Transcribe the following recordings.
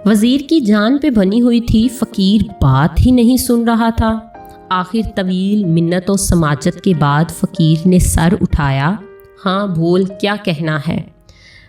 वजीर की जान पे बनी हुई थी, फकीर बात ही नहीं सुन रहा था। आखिर तवील मिन्नत और समाजत के बाद फकीर ने सर उठाया। हाँ बोल, क्या कहना है?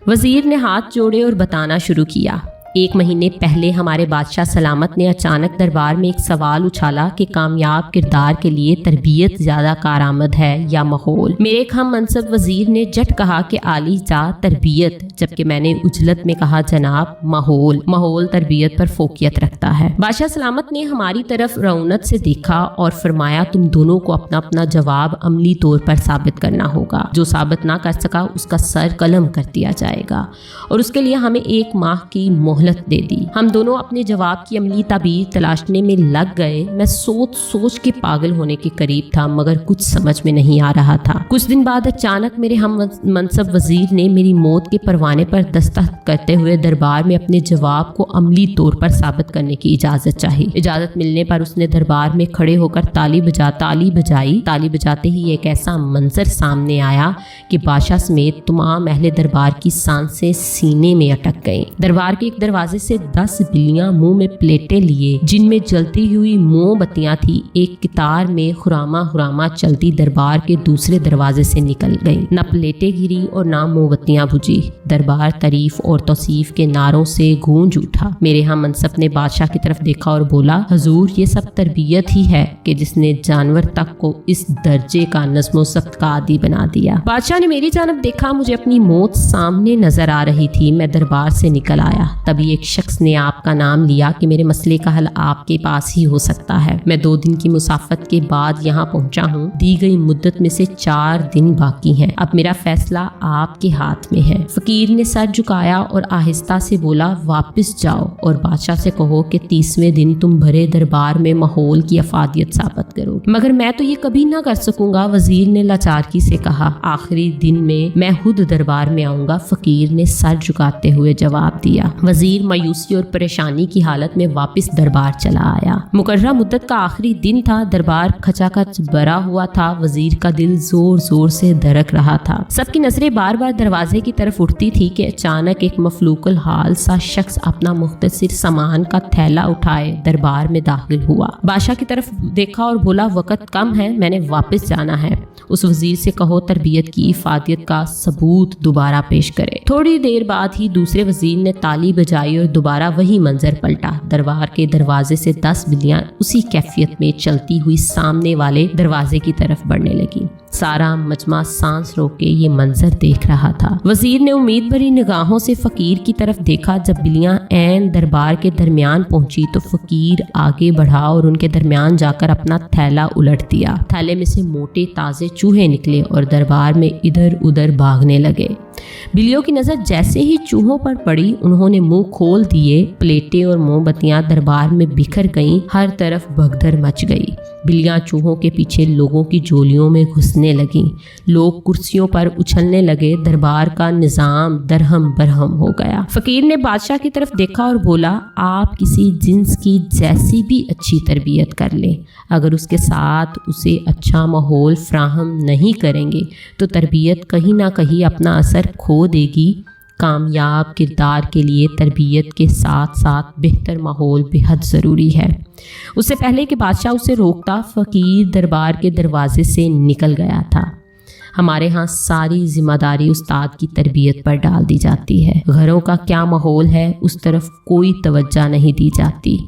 वजीर ने हाथ जोड़े और बताना शुरू किया। 1 महीने पहले हमारे बादशाह सलामत ने अचानक दरबार में एक सवाल उछाला कि कामयाब किरदार के लिए तरबियत ज़्यादा कारआमद है या माहौल। मेरे हम मनसब वजीर ने जट कहा कि आली जा तरबियत, जबकि मैंने उजलत में कहा जनाब माहौल तरबियत पर फोकियत रखता है। बादशाह सलामत ने हमारी तरफ रौनत से देखा और फरमाया, तुम दोनों को अपना अपना जवाब अमली तौर पर साबित करना होगा। जो साबित ना कर सका उसका सर कलम कर दिया जाएगा और उसके लिए हमें 1 माह की मोहलत दे दी। हम दोनों अपने जवाब की अमली ताबीर तलाशने में लग गए। मैं सोच के पागल होने के करीब था, मगर कुछ समझ में नहीं आ रहा था। कुछ दिन बाद अचानक मेरे हम मनसब वजीर ने मेरी मौत के परवाने पर दस्तखत करते हुए दरबार में अपने जवाब को अमली तौर पर साबित करने की इजाजत चाही। इजाजत मिलने पर उसने दरबार में खड़े होकर ताली बजाई। ताली बजाते ही एक ऐसा मंजर सामने आया कि बादशाह समेत तमाम अहले दरबार की सांसें सीने में अटक गईं। दरबार के एक दरवाजे से 10 बिल्लियां मुंह में प्लेटें लिए, जिनमें जलती हुई मोमबत्तियां थी, एक कितार में हुरामा चलती दरबार के दूसरे दरवाजे से निकल गईं। न प्लेटें गिरी और न मोमबत्तियां बुझी। दरबार तारीफ और तौसीफ के नारों से गूंज उठा। मेरे हम मनसब ने बादशाह की तरफ देखा और बोला, हजूर, ये सब तरबियत ही है कि जिसने जानवर तक को इस दर्जे का नज़्मो ज़ब्त का आदी बना दिया। बादशाह ने मेरी जानब देखा। मुझे अपनी मौत सामने नजर आ रही थी। मैं दरबार से निकल आया। तभी एक शख्स ने आपका नाम लिया कि मेरे मसले का हल आपके पास ही हो सकता है। मैं 2 दिन की मुसाफत के बाद यहाँ पहुँचा हूँ। दी गई मुद्दत में से 4 दिन बाकी हैं। अब मेरा फैसला आपके हाथ में है। फकीर ने सर झुकाया और आहिस्ता से बोला, वापस जाओ और बादशाह से कहो कि 30वें दिन तुम भरे दरबार में माहौल की अफादियत साबित करो। मगर मैं तो ये कभी ना कर सकूंगा, वजीर ने लाचारगी से कहा। आखिरी दिन में मैं खुद दरबार में आऊंगा, फकीर ने सर झुकाते हुए जवाब दिया। वजीर मायूसी और परेशानी की हालत में वापस दरबार चला आया। मुकर्रर मुद्दत का आखिरी दिन था। दरबार खचाखच भरा हुआ था। वजीर का दिल जोर जोर से धड़क रहा था। सबकी नजरें बार बार दरवाजे की तरफ उठती थी कि अचानक एक मफलूकल हाल सा शख्स अपना मुख्तसिर सामान का थैला उठाए दरबार में दाखिल हुआ। बादशाह की तरफ देखा और बोला, वक्त कम है, मैंने वापस जाना है। उस वजीर से कहो तरबियत की इफादियत का सबूत दोबारा पेश करे। थोड़ी देर बाद ही दूसरे वजीर ने ताली बजाई और दोबारा वही मंजर पलटा। दरबार के दरवाजे से 10 बिल्लियां उसी कैफियत में चलती हुई सामने वाले दरवाजे की तरफ बढ़ने लगी। सारा मजमा सांस रोक के ये मंजर देख रहा था। वजीर ने उम्मीद भरी निगाहों से फकीर की तरफ देखा। जब बिल्लियां ऐन दरबार के दरमियान पहुंची तो फकीर आगे बढ़ा और उनके दरमियान जाकर अपना थैला उलट दिया। थैले में से मोटे ताजे चूहे निकले और दरबार में इधर उधर भागने लगे। बिल्लियों की नजर जैसे ही चूहों पर पड़ी, उन्होंने मुंह खोल दिए। प्लेटें और मोमबत्तियां दरबार में बिखर गईं। हर तरफ भगदड़ मच गई। बिल्लियां चूहों के पीछे लोगों की झोलियों में घुसने लगीं। लोग कुर्सियों पर उछलने लगे। दरबार का निजाम दरहम बरहम हो गया। फकीर ने बादशाह की तरफ देखा और बोला, आप किसी जिन्स की जैसी भी अच्छी तरबियत कर लें, अगर उसके साथ उसे अच्छा माहौल फ्राहम नहीं करेंगे तो तरबियत कहीं ना कहीं अपना असर खो देगी। कामयाब किरदार के लिए तरबियत के साथ साथ बेहतर माहौल बेहद ज़रूरी है। उससे पहले कि बादशाह उसे रोकता, फ़कीर दरबार के दरवाजे से निकल गया था। हमारे यहाँ सारी जिम्मेदारी उस्ताद की तरबियत पर डाल दी जाती है। घरों का क्या माहौल है उस तरफ कोई तवज्जो नहीं दी जाती।